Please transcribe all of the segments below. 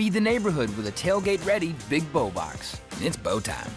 Feed the neighborhood with a tailgate-ready Big Bow Box. It's bow time.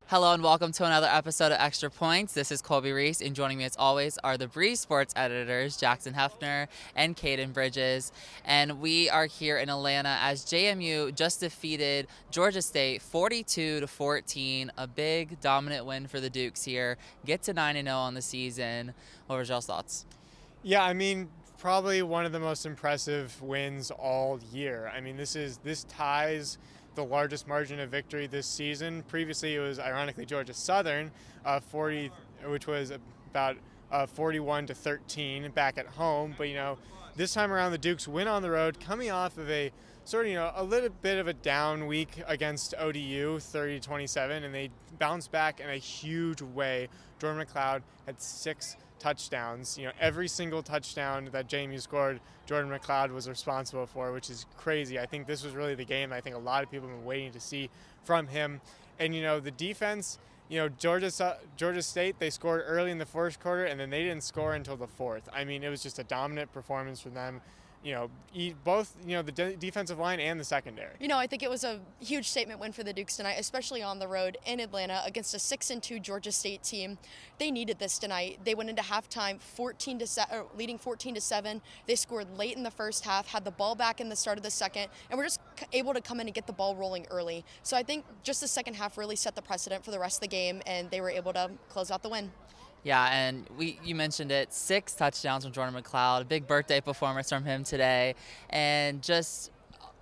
Hello and welcome to another episode of Extra Points. This is Colby, Reece, and joining me as always are the Breeze Sports editors, Jackson Hephner and Kaiden Bridges. And we are here in Atlanta as JMU just defeated Georgia State 42-14, a big dominant win for the Dukes here. Get to 9-0 on the season. What were y'all's thoughts? Yeah, I mean, probably one of the most impressive wins all year. I mean, this ties the largest margin of victory this season. Previously, it was ironically Georgia Southern, which was about 41-13 back at home. But this time around, the Dukes win on the road, coming off of a sort of a little bit of a down week against ODU, 30-27, and they bounced back in a huge way. Jordan McLeod had 6 touchdowns. Every single touchdown that JMU scored, Jordan McLeod was responsible for, which is crazy. I think this was really the game I think a lot of people have been waiting to see from him. And the defense, Georgia State, they scored early in the first quarter and then they didn't score until the fourth. I mean, it was just a dominant performance from them. Both the defensive line and the secondary. I think it was a huge statement win for the Dukes tonight, especially on the road in Atlanta against a 6-2 Georgia State team. They needed this tonight. They went into halftime leading 14-7. They scored late in the first half, had the ball back in the start of the second, and were just able to come in and get the ball rolling early. So I think just the second half really set the precedent for the rest of the game, and they were able to close out the win. Yeah, and you mentioned it, 6 touchdowns from Jordan McLeod, a big birthday performance from him today. And just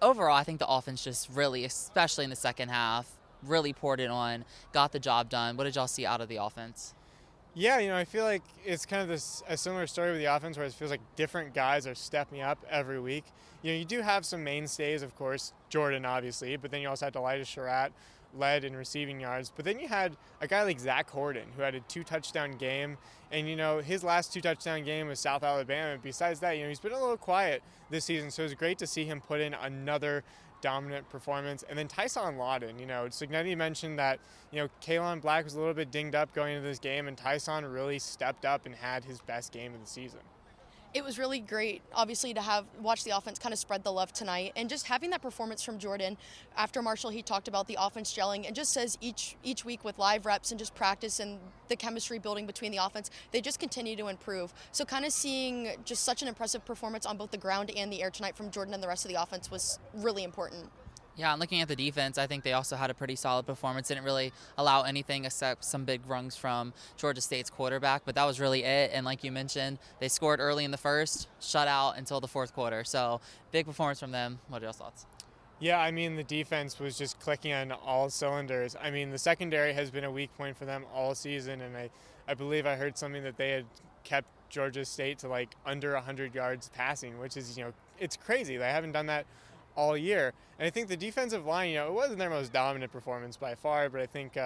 overall, I think the offense just really, especially in the second half, really poured it on, got the job done. What did y'all see out of the offense? Yeah, I feel like it's kind of a similar story with the offense where it feels like different guys are stepping up every week. You do have some mainstays, of course, Jordan obviously, but then you also had Elijah Surratt, led in receiving yards. But then you had a guy like Zach Horton, who had a 2-touchdown game. And, his last 2-touchdown game was South Alabama. Besides that, he's been a little quiet this season. So it was great to see him put in another dominant performance. And then Tyson Lawton, Signetti mentioned that, Kaylon Black was a little bit dinged up going into this game. And Tyson really stepped up and had his best game of the season. It was really great, obviously, to watch the offense kind of spread the love tonight, and just having that performance from Jordan. After Marshall, he talked about the offense gelling, and just says each week with live reps and just practice and the chemistry building between the offense, they just continue to improve. So kind of seeing just such an impressive performance on both the ground and the air tonight from Jordan and the rest of the offense was really important. Yeah, and looking at the defense, I think they also had a pretty solid performance. Didn't really allow anything except some big runs from Georgia State's quarterback, but that was really it. And like you mentioned, they scored early in the first, shut out until the fourth quarter. So big performance from them. What are your thoughts? Yeah, I mean, the defense was just clicking on all cylinders. I mean, the secondary has been a weak point for them all season, and I believe I heard something that they had kept Georgia State to under 100 yards passing, which is, it's crazy. They haven't done that all year. And I think the defensive line, it wasn't their most dominant performance by far, but I think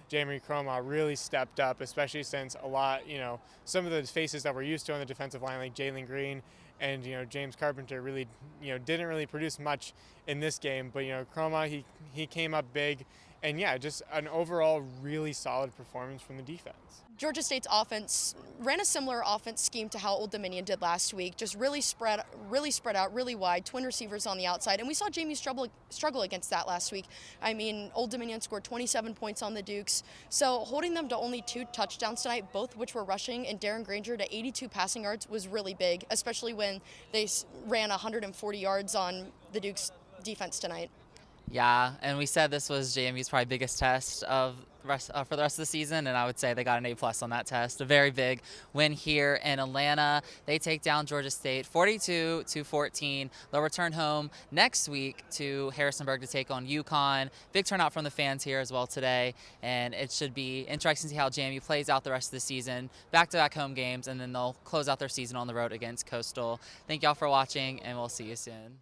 Jamie Croma really stepped up, especially since a lot, some of the faces that we're used to on the defensive line, like Jalen Green and, James Carpenter really, didn't really produce much in this game. But, Croma, he came up big. And, yeah, just an overall really solid performance from the defense. Georgia State's offense ran a similar offense scheme to how Old Dominion did last week, just really spread out, really wide, twin receivers on the outside. And we saw Jamie struggle against that last week. I mean, Old Dominion scored 27 points on the Dukes. So holding them to only 2 touchdowns tonight, both which were rushing, and Darren Granger to 82 passing yards was really big, especially when they ran 140 yards on the Dukes defense tonight. Yeah, and we said this was JMU's probably biggest test for the rest of the season, and I would say they got an A+ on that test. A very big win here in Atlanta. They take down Georgia State 42-14. They'll return home next week to Harrisonburg to take on UConn. Big turnout from the fans here as well today, and it should be interesting to see how JMU plays out the rest of the season. Back-to-back home games, and then they'll close out their season on the road against Coastal. Thank y'all for watching, and we'll see you soon.